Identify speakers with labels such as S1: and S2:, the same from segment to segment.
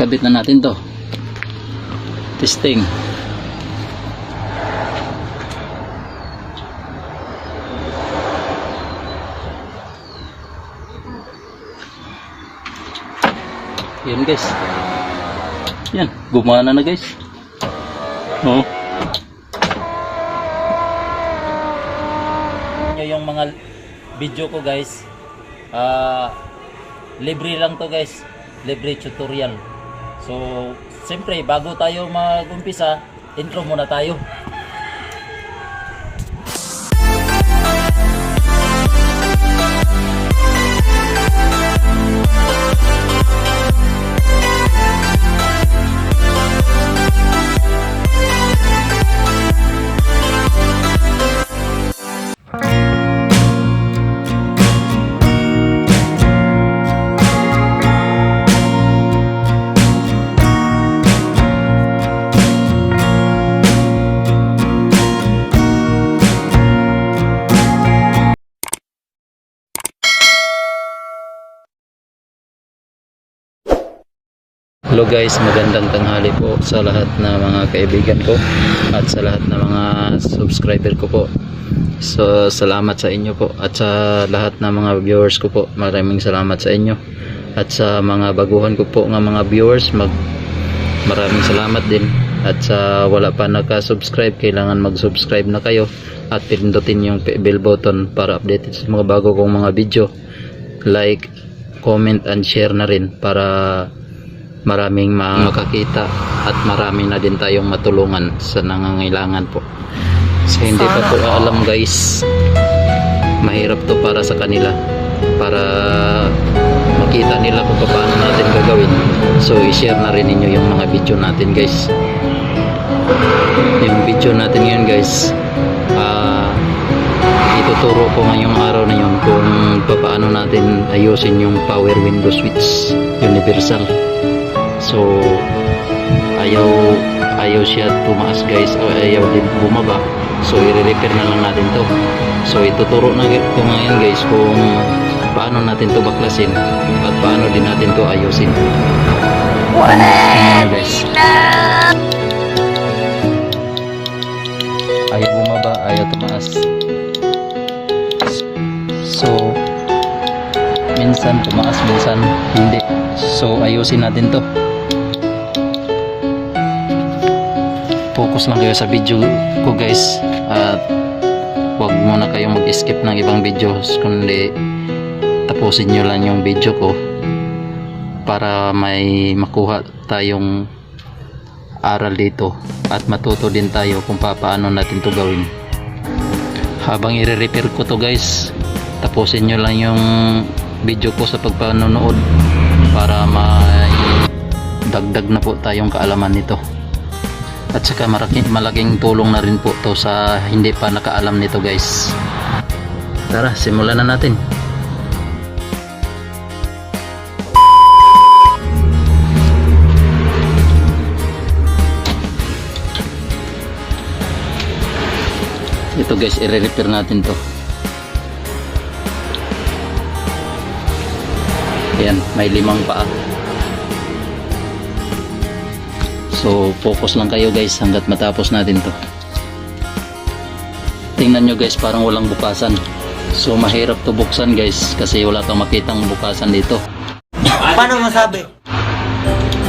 S1: ikabit na natin to. Testing. Yan guys. Yan, gumana na guys. Oh. Yung mga video ko guys, libre lang to guys, libre tutorial. So siyempre bago tayo mag-umpisa, intro muna tayo. Hello guys, magandang tanghali po sa lahat na mga kaibigan ko at sa lahat na mga subscriber ko po. So salamat sa inyo po at sa lahat na mga viewers ko po, maraming salamat sa inyo. At sa mga baguhan ko po ng mga viewers, maraming salamat din. At sa wala pa naka-subscribe, kailangan mag-subscribe na kayo at pindutin yung bell button para updated sa mga bago kong mga video. Like, comment and share na rin para maraming makakita at marami na din tayong matulungan sa nangangailangan po. So hindi pa po alam guys, mahirap to para sa kanila, para makita nila kung paano natin gagawin. So i-share na rin ninyo yung mga video natin guys. Yung video natin ngayon guys, ituturo ko ngayong araw na yun kung paano natin ayusin yung power window switch universal. So ayaw siya tumaas guys, o ayaw din bumaba. So i-repair na lang natin to. So ituturo na ko ngayon guys kung paano natin to baklasin at paano din natin to ayusin. Guys, ayaw bumaba, ayaw tumaas. So minsan tumaas, minsan hindi. So ayusin natin to. Focus lang kayo sa video ko guys at huwag muna kayong mag-skip ng ibang videos, kundi tapusin nyo lang yung video ko para may makuha tayong aral dito at matuto din tayo kung paano natin to gawin. Habang i-repair ko to guys, tapusin nyo lang yung video ko sa pagpanonood para may dagdag na po tayong kaalaman nito. At saka malaking tulong na rin po to sa hindi pa nakaalam nito guys. Tara, simulan na natin. Ito guys, i-repair natin to. Ayan, may 5 paa. So focus lang kayo guys hanggat matapos natin to. Tingnan nyo guys, parang walang bukasan. So mahirap to buksan guys kasi wala kang makitang bukasan dito.
S2: Paano masabi?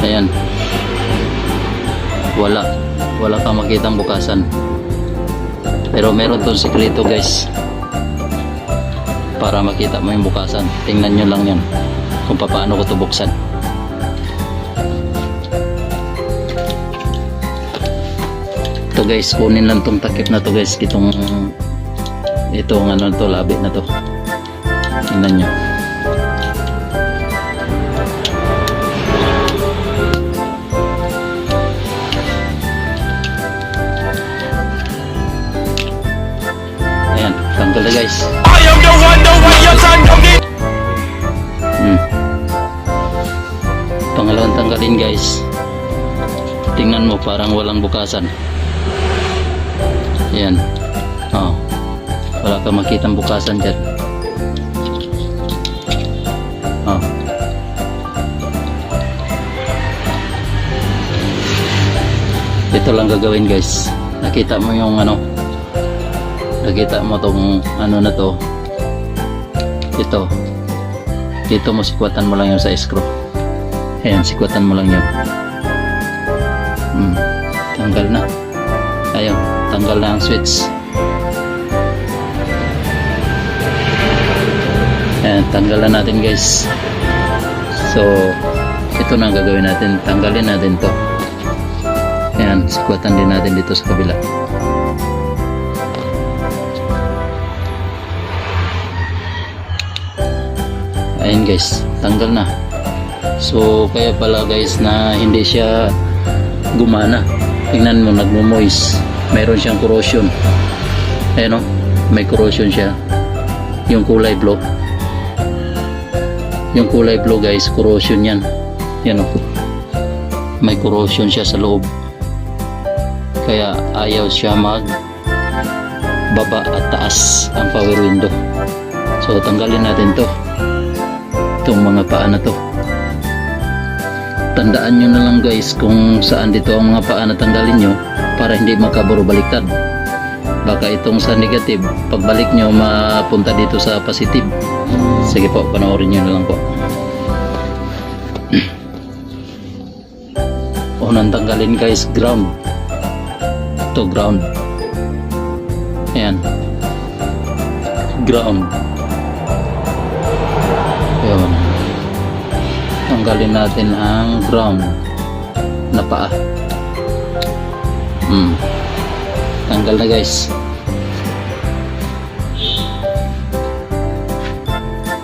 S1: Ayan, wala kang makitang bukasan. Pero meron tong sikreto guys para makita mo yung bukasan. Tingnan nyo lang yan kung paano ko to buksan. Ito guys, kunin lang tong takip na to guys, itong ano to, labi na to. Tingnan nyo. Ayan, tanggal na guys.
S2: I am the one, the way your son don't get.
S1: Pangalawang tanggalin guys. Tingnan mo, parang walang bukasan. Ayan. Oh. Wala kang makitang bukasan dyan. Oh. Ito lang gagawin guys. Nakita mo yung ano, nakita mo tong ano na to, ito, dito mo sikwatan mo lang yung sa screw. Ayan, sikwatan mo lang yun. Tanggal na. Ayun, tanggal na ang switch. Ayan, tanggal na natin guys. So ito na ang gagawin natin. Tanggalin natin to. Ayan, sikwatan din natin dito sa kabila. Ayan guys, tanggal na. So kaya pala guys na hindi siya gumana. Tingnan mo, nagmo-moist. Mayroon siyang corrosion. Ayan o, may corrosion siya. Yung kulay blue. Yung kulay blue guys, corrosion yan. Yan o, may corrosion siya sa loob. Kaya ayaw siya mag baba at taas ang power window. So tanggalin natin to, itong mga paa na to. Tandaan nyo na lang guys kung saan dito ang mga paa na tanggalin nyo para hindi makaburo baliktad. Baka itong sa negative, pagbalik nyo mapunta dito sa positive. Sige po, panoorin nyo na lang po. Unang tanggalin guys, ground. Ito ground. Ayan, ground. Ayan, tanggalin natin ang ground na paa. Tanggal na guys.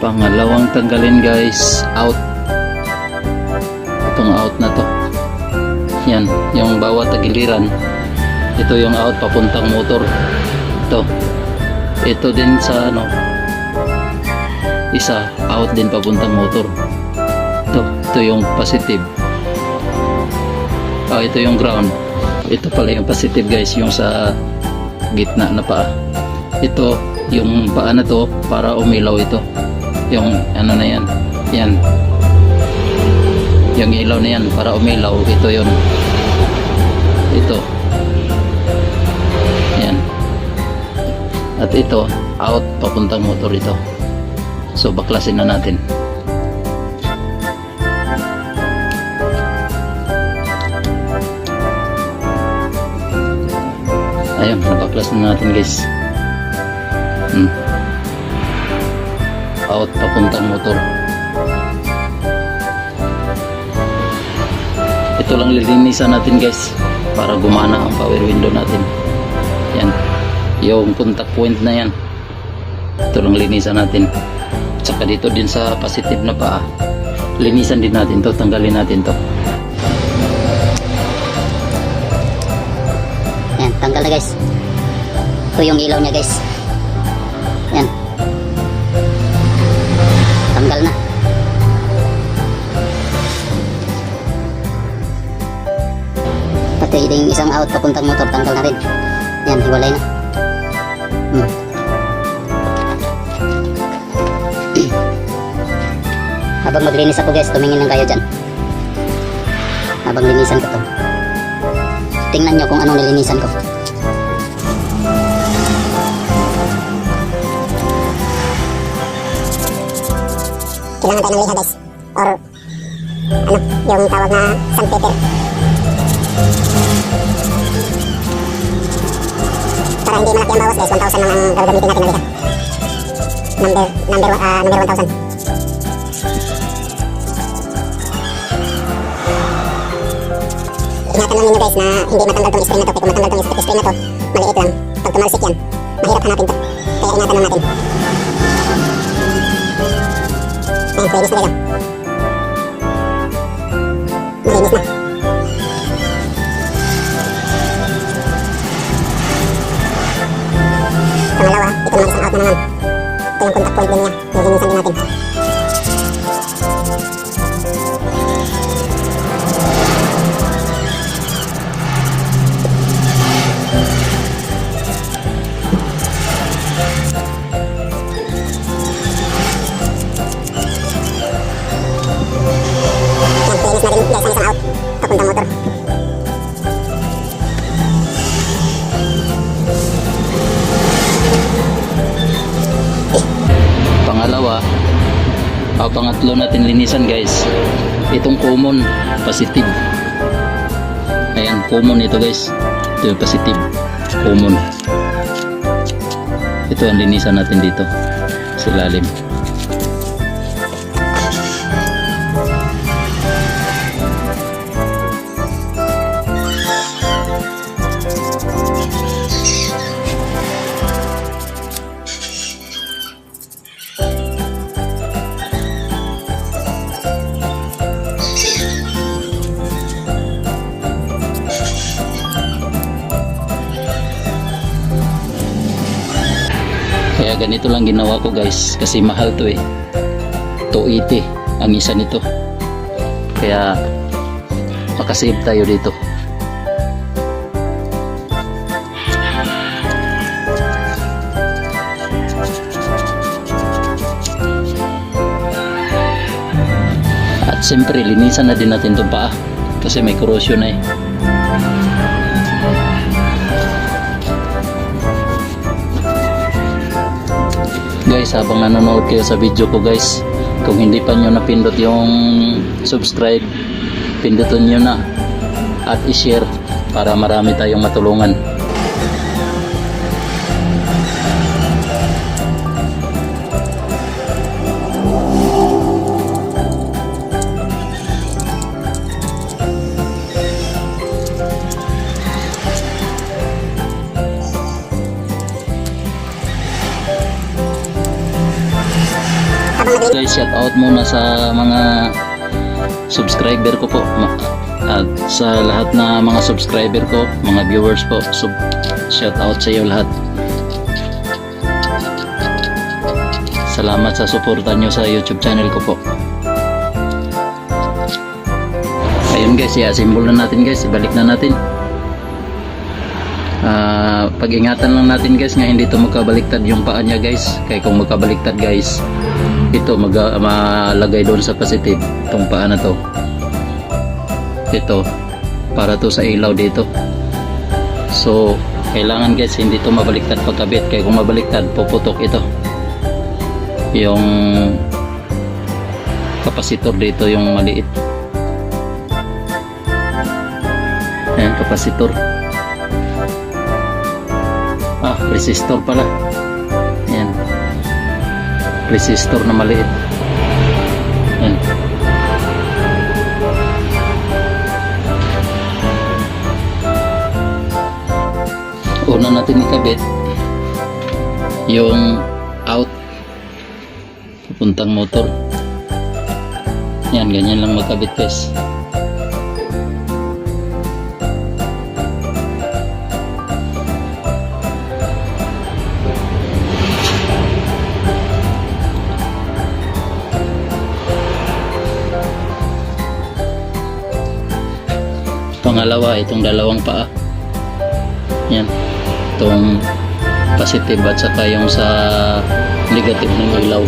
S1: Pangalawang tanggalin guys, out. Itong out na to. Yan, yung bawat tagiliran. Ito yung out papuntang motor. Ito din sa ano, isa out din papuntang motor. Ito yung positive. Ito yung ground. Ito pala yung positive guys, yung sa gitna na paa. Ito yung paa na to para umilaw ito. Yung ano na yan, yan, yung ilaw na yan para umilaw. Ito yun, ito yan. At ito out papuntang motor ito. So baklasin na natin. Ayun, nabaklas na natin guys. Out papuntang motor. Ito lang lilinisan natin guys para gumana ang power window natin. Yan, yung contact point na yan, ito lang linisan natin. Tsaka dito din sa positive na paa, linisan din natin to, tanggalin natin to.
S3: Yan, tanggal na guys. Ito yung ilaw niya guys. Yan, tanggal na. Pati yung isang out papuntang motor, tanggal na rin. Yan, hiwalay na. Habang maglinis ako guys, tumingin lang kayo dyan. Habang linisan ko to, tingnan nyo kung anong nilinisan ko. Kailangan tayo ng liha guys, or ano, yung tawag na sandpaper, para hindi malaki ang bawas guys. 1,000 lang ang gagamitin natin na liha. Number 1,000. Ingatan lang ninyo guys na hindi matanggal tong spring na to. Kung matanggal tong spring na to, maliit lang. Pag tumalsik yan, mahirap hanapin to. Kaya ingatan lang natin. Ayun, malinis na guys. Malinis na. Pangalawa, ito naman isang out na naman. Ito yung contact point din niya. Lilinisan din natin.
S1: tatlo natin linisan guys. Itong common, positive. Ayan, common ito guys. Ito yung positive, common. Ito ang linisan natin dito sa ilalim. Kaya ganito lang ginawa ko guys, kasi mahal to eh. 280 ang isa nito. Kaya makasave tayo dito. At siyempre linisan na din natin itong paa kasi may corrosion na eh. Guys, habang nanonood kayo sa video ko guys, kung hindi pa nyo napindot yung subscribe, pindutin nyo na at i-share para marami tayong matulungan. Guys, shout out muna sa mga subscriber ko po at sa lahat na mga subscriber ko, mga viewers po. Shout out sa iyo lahat. Salamat sa suporta nyo sa YouTube channel ko po. Ayun guys, i-assemble na natin guys, ibalik na natin. Pag-ingatan lang natin guys nga hindi ito magkabaliktad yung paa niya guys. Kaya kung magkabaliktad guys, ito malagay doon sa positive itong paa na to. Ito para to sa ilaw dito. So kailangan guys hindi ito mabaliktad pagkabit, kaya kung mabaliktad puputok ito yung kapasitor dito, yung maliit. Ayan, kapasitor. Resistor pala. Ayan, resistor na maliit. Ayan. Una natin ikabit yung out papuntang motor. Yan, ganyan lang magkabit guys. Pangalawa, itong dalawang paa. Yan, itong positive at saka yung sa negative ng ilaw.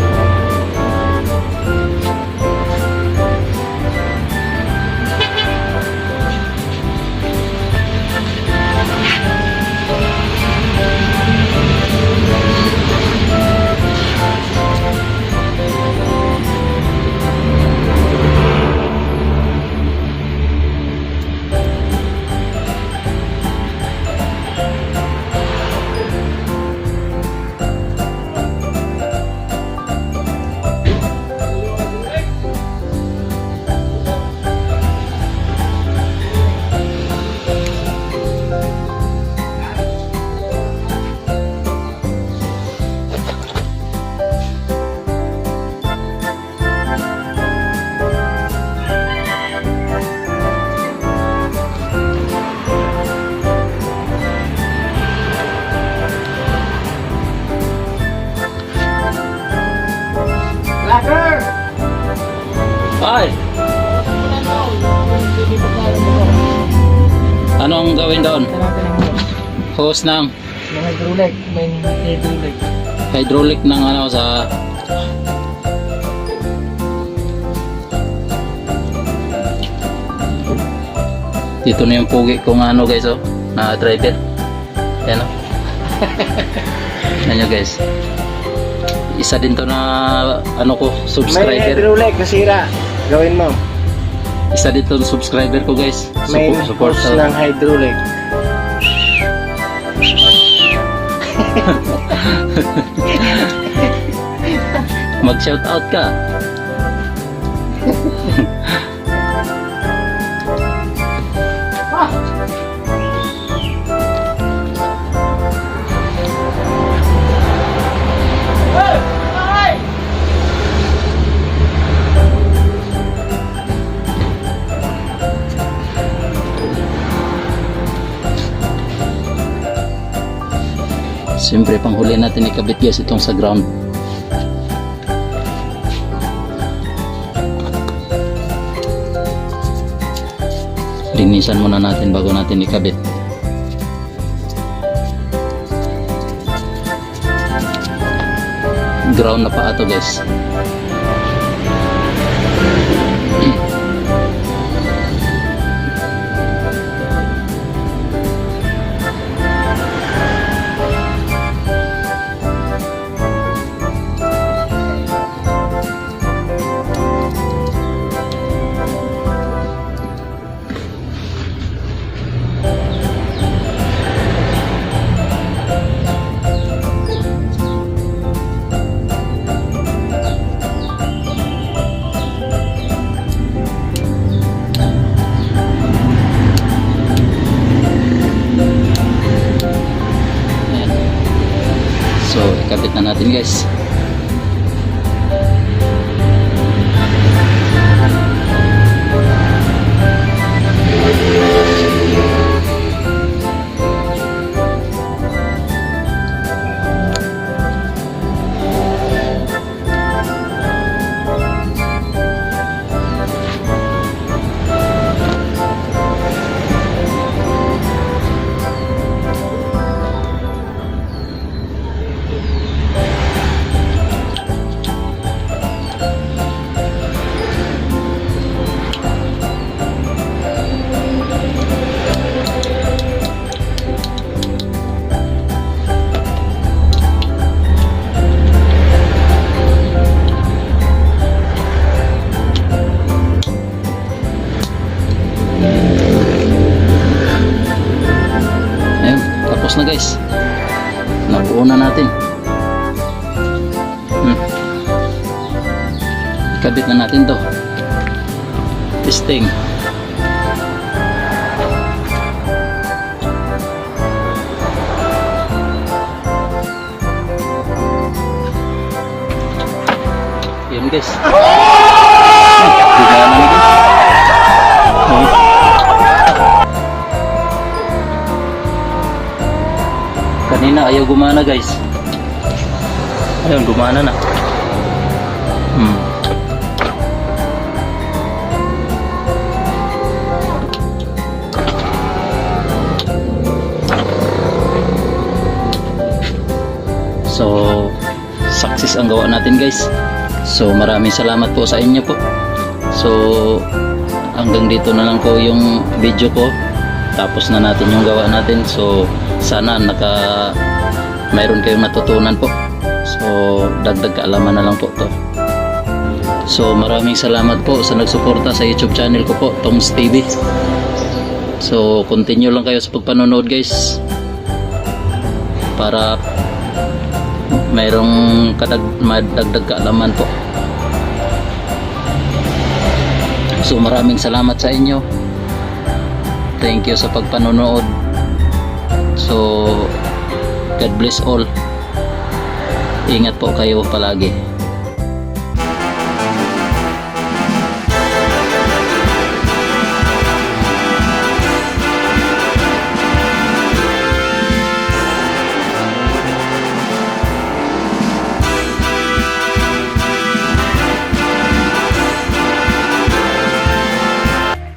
S1: Ay! Anong gawin doon? Hose ng
S2: hydraulic, may hydraulic.
S1: hydraulic ng ano sa dito na yung pugi kung ano guys oh, na driver. Yan oh. Yan nyo guys. isa din to na ano ko,
S2: May
S1: subscriber.
S2: hydraulic, nasira. Gawin mo.
S1: Isa din to subscriber ko guys.
S2: Main
S1: Support
S2: hose
S1: sa
S2: ng hydraulic.
S1: mag shout out ka. Siyempre panghuli natin ikabit guys itong sa ground. Linisan muna natin bago natin ikabit. Ground na pa ito guys. Ayan. So ikabit na natin guys. Ayun, tapos na guys. Nabuo na natin. Ikabit na natin to. Testing. Yun guys. Gumana na guys. Kanina ayaw gumana guys. Ayun, gumana na. So, success ang gawa natin guys. So, maraming salamat po sa inyo po. So, hanggang dito na lang po yung video ko. Tapos na natin yung gawa natin. So, sana mayroon kayong natutunan po. So, dagdag kaalaman na lang po to. So, maraming salamat po sa nagsuporta sa YouTube channel ko po, Tongs TV. So, continue lang kayo sa pagpanonood guys. Para mayroong madagdag kaalaman po. So maraming salamat sa inyo. Thank you sa pagpanonood. So God bless all. Ingat po kayo palagi.